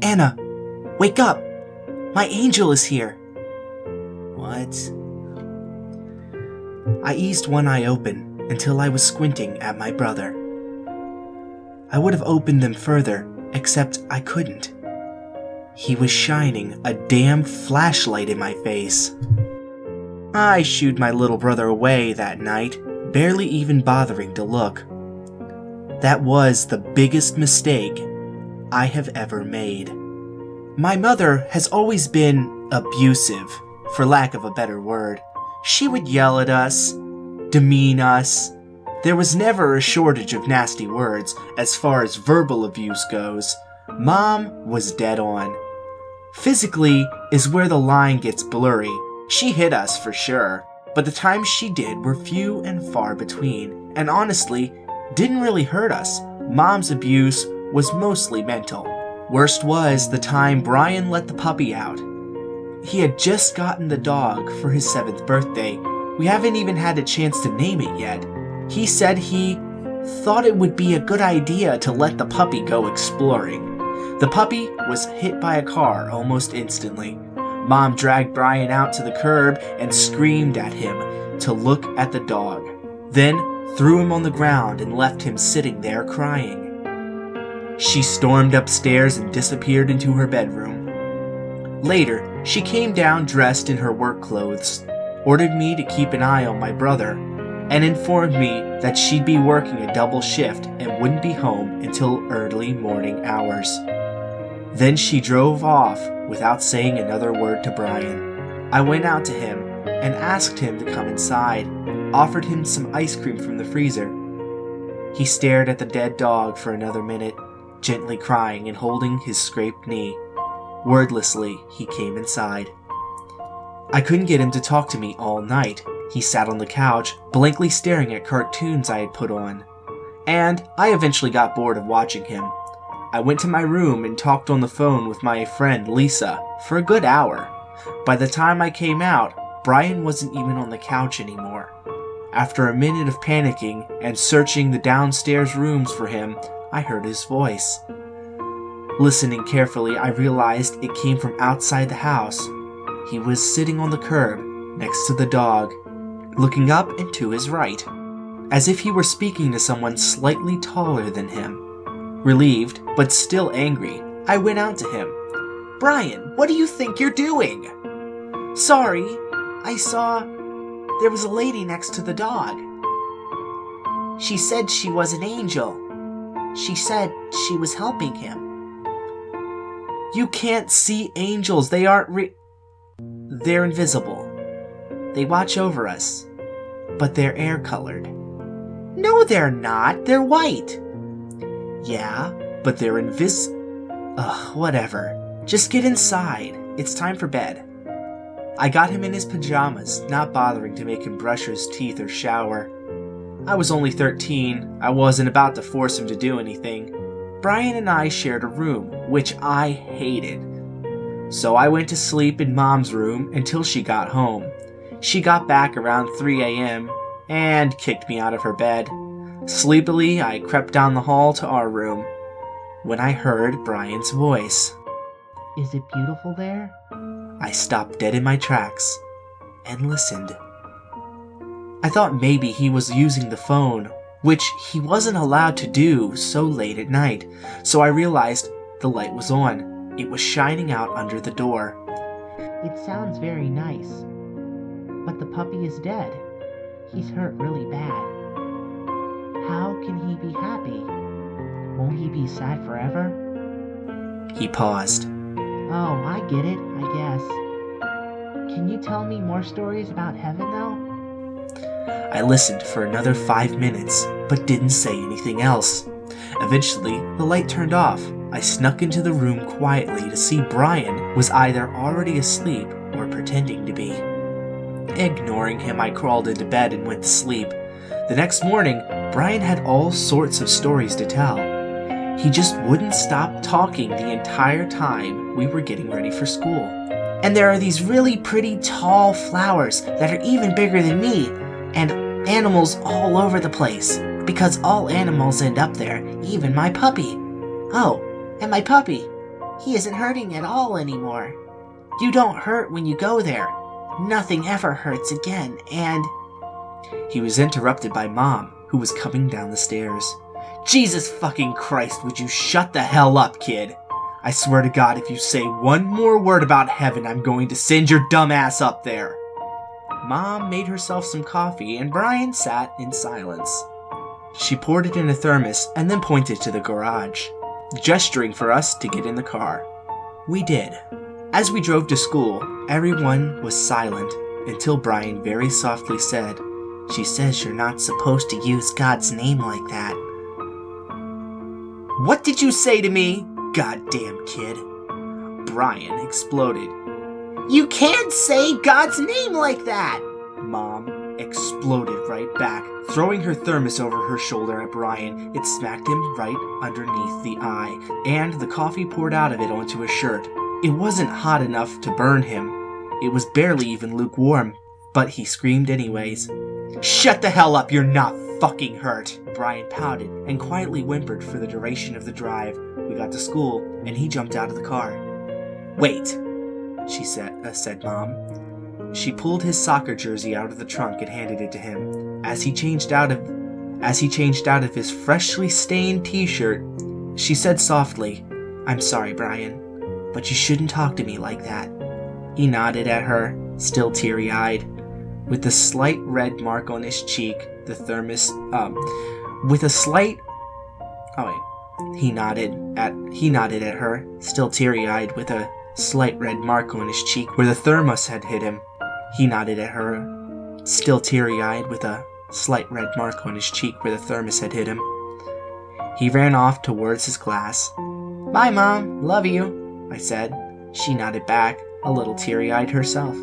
Anna, wake up! My angel is here! What? I eased one eye open until I was squinting at my brother. I would have opened them further, except I couldn't. He was shining a damn flashlight in my face. I shooed my little brother away that night, barely even bothering to look. That was the biggest mistake I have ever made. My mother has always been abusive, for lack of a better word. She would yell at us, demean us. There was never a shortage of nasty words as far as verbal abuse goes. Mom was dead on. Physically is where the line gets blurry. She hit us for sure, but the times she did were few and far between, and honestly, didn't really hurt us. Mom's abuse was mostly mental. Worst was the time Brian let the puppy out. He had just gotten the dog for his 7th birthday. We haven't even had a chance to name it yet. He said he thought it would be a good idea to let the puppy go exploring. The puppy was hit by a car almost instantly. Mom dragged Brian out to the curb and screamed at him to look at the dog, then threw him on the ground and left him sitting there crying. She stormed upstairs and disappeared into her bedroom. Later, she came down dressed in her work clothes, ordered me to keep an eye on my brother, and informed me that she'd be working a double shift and wouldn't be home until early morning hours. Then she drove off without saying another word to Brian. I went out to him and asked him to come inside, offered him some ice cream from the freezer. He stared at the dead dog for another minute, gently crying and holding his scraped knee. Wordlessly, he came inside. I couldn't get him to talk to me all night. He sat on the couch, blankly staring at cartoons I had put on. And I eventually got bored of watching him. I went to my room and talked on the phone with my friend Lisa for a good hour. By the time I came out, Brian wasn't even on the couch anymore. After a minute of panicking and searching the downstairs rooms for him, I heard his voice. Listening carefully, I realized it came from outside the house. He was sitting on the curb, next to the dog, looking up and to his right, as if he were speaking to someone slightly taller than him. Relieved, but still angry, I went out to him. "Brian, what do you think you're doing?" "Sorry, I saw there was a lady next to the dog. She said she was an angel. She said she was helping him." "You can't see angels. They aren't They're invisible. They watch over us, but they're air-colored." "No, they're not. They're white." "Yeah, but they're whatever. Just get inside. It's time for bed." I got him in his pajamas, not bothering to make him brush his teeth or shower. I was only 13. I wasn't about to force him to do anything. Brian and I shared a room, which I hated. So I went to sleep in Mom's room until she got home. She got back around 3 a.m. and kicked me out of her bed. Sleepily, I crept down the hall to our room, when I heard Brian's voice. "Is it beautiful there?" I stopped dead in my tracks and listened. I thought maybe he was using the phone, which he wasn't allowed to do so late at night, so I realized the light was on. It was shining out under the door. "It sounds very nice, but the puppy is dead. He's hurt really bad. How can he be happy? Won't he be sad forever?" He paused. "Oh, I get it, I guess. Can you tell me more stories about heaven, though?" I listened for another 5 minutes, but didn't say anything else. Eventually, the light turned off. I snuck into the room quietly to see Brian was either already asleep or pretending to be. Ignoring him, I crawled into bed and went to sleep. The next morning, Brian had all sorts of stories to tell. He just wouldn't stop talking the entire time we were getting ready for school. And there are these really pretty tall flowers that are even bigger than me, and animals all over the place, because all animals end up there, even my puppy. Oh, and my puppy, he isn't hurting at all anymore. You don't hurt when you go there. Nothing ever hurts again, and... He was interrupted by Mom, who was coming down the stairs. Jesus fucking Christ, would you shut the hell up, kid? I swear to God, if you say one more word about heaven, I'm going to send your dumb ass up there. Mom made herself some coffee, and Brian sat in silence. She poured it in a thermos and then pointed to the garage, gesturing for us to get in the car. We did. As we drove to school, everyone was silent until Brian very softly said, "She says you're not supposed to use God's name like that." What did you say to me? Goddamn kid. Brian exploded. You can't say God's name like that! Mom exploded right back, throwing her thermos over her shoulder at Brian. It smacked him right underneath the eye, and the coffee poured out of it onto his shirt. It wasn't hot enough to burn him. It was barely even lukewarm, but he screamed anyways. Shut the hell up, you're not fucking hurt! Brian pouted and quietly whimpered for the duration of the drive. We got to school, and he jumped out of the car. Wait, she said Mom. She pulled his soccer jersey out of the trunk and handed it to him. As he changed out of his freshly stained t-shirt, she said softly, I'm sorry, Brian, but you shouldn't talk to me like that. He nodded at her, still teary-eyed. With a slight red mark on his cheek, the thermos, He nodded at her, still teary-eyed, with a slight red mark on his cheek where the thermos had hit him. He nodded at her, still teary-eyed, with a slight red mark on his cheek where the thermos had hit him. He ran off towards his class. Bye, Mom. Love you, I said. She nodded back, a little teary-eyed herself.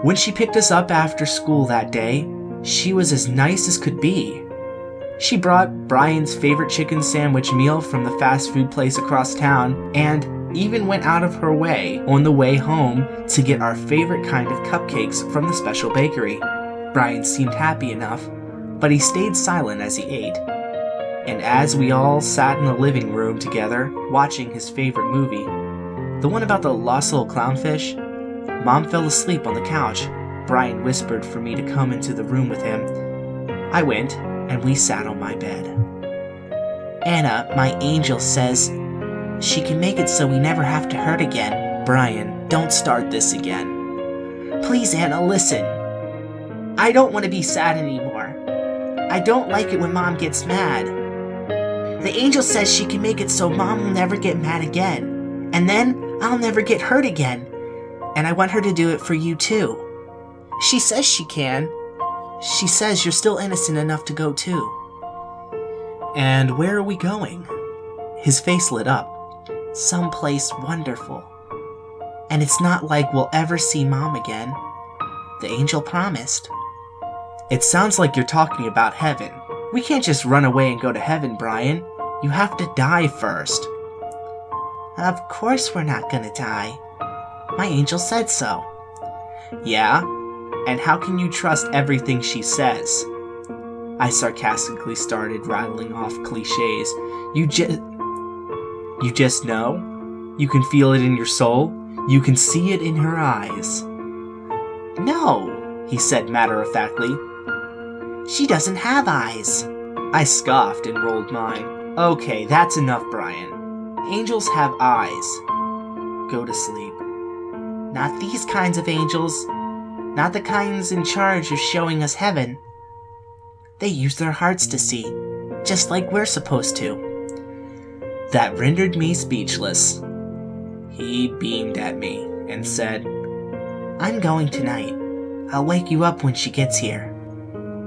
When she picked us up after school that day, she was as nice as could be. She brought Brian's favorite chicken sandwich meal from the fast food place across town, and even went out of her way on the way home to get our favorite kind of cupcakes from the special bakery. Brian seemed happy enough, but he stayed silent as he ate. And as we all sat in the living room together, watching his favorite movie, the one about the lost little clownfish, Mom fell asleep on the couch. Brian whispered for me to come into the room with him. I went, and we sat on my bed. Anna, my angel, says she can make it so we never have to hurt again. Brian, don't start this again. Please, Anna, listen. I don't want to be sad anymore. I don't like it when Mom gets mad. The angel says she can make it so Mom will never get mad again. And then I'll never get hurt again. And I want her to do it for you too. She says she can. She says you're still innocent enough to go too. And where are we going? His face lit up. Someplace wonderful. And it's not like we'll ever see Mom again. The angel promised. It sounds like you're talking about heaven. We can't just run away and go to heaven, Brian. You have to die first. Of course we're not gonna die. My angel said so. Yeah? And how can you trust everything she says? I sarcastically started rattling off cliches. You just know? You can feel it in your soul? You can see it in her eyes? No, he said matter-of-factly. She doesn't have eyes. I scoffed and rolled mine. Okay, that's enough, Brian. Angels have eyes. Go to sleep. Not these kinds of angels. Not the kinds in charge of showing us heaven. They use their hearts to see, just like we're supposed to. That rendered me speechless. He beamed at me and said, I'm going tonight. I'll wake you up when she gets here.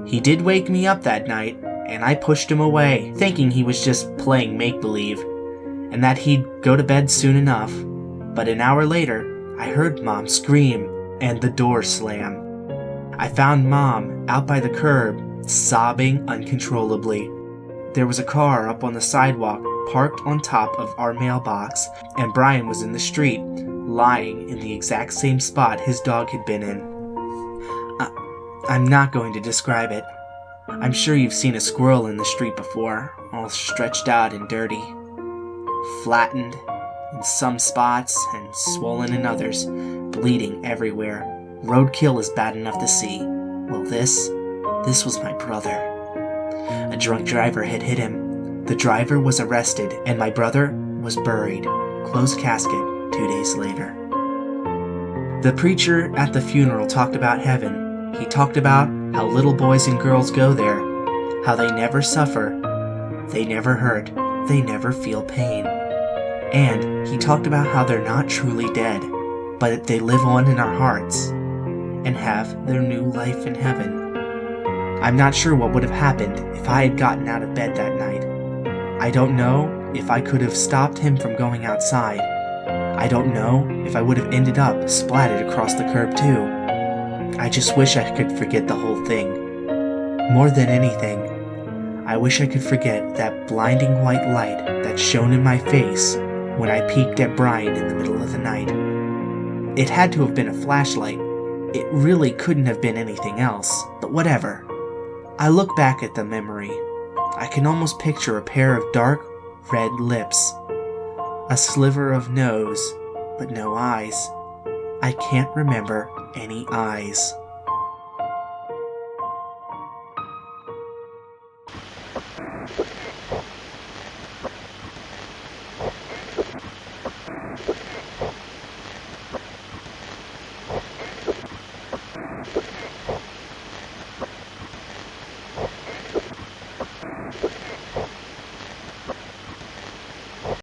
He did wake me up that night, and I pushed him away, thinking he was just playing make-believe, and that he'd go to bed soon enough. But an hour later, I heard Mom scream, and the door slam. I found Mom out by the curb, sobbing uncontrollably. There was a car up on the sidewalk, parked on top of our mailbox, and Brian was in the street, lying in the exact same spot his dog had been in. I'm not going to describe it. I'm sure you've seen a squirrel in the street before, all stretched out and dirty, flattened in some spots and swollen in others, bleeding everywhere. Roadkill is bad enough to see. Well, this was my brother. A drunk driver had hit him. The driver was arrested, and my brother was buried, closed casket, 2 days later. The preacher at the funeral talked about heaven. He talked about how little boys and girls go there, how they never suffer, they never hurt, they never feel pain. And he talked about how they're not truly dead, but they live on in our hearts and have their new life in heaven. I'm not sure what would have happened if I had gotten out of bed that night. I don't know if I could have stopped him from going outside. I don't know if I would have ended up splatted across the curb too. I just wish I could forget the whole thing. More than anything, I wish I could forget that blinding white light that shone in my face when I peeked at Brian in the middle of the night. It had to have been a flashlight. It really couldn't have been anything else, but whatever. I look back at the memory. I can almost picture a pair of dark red lips, a sliver of nose, but no eyes. I can't remember any eyes.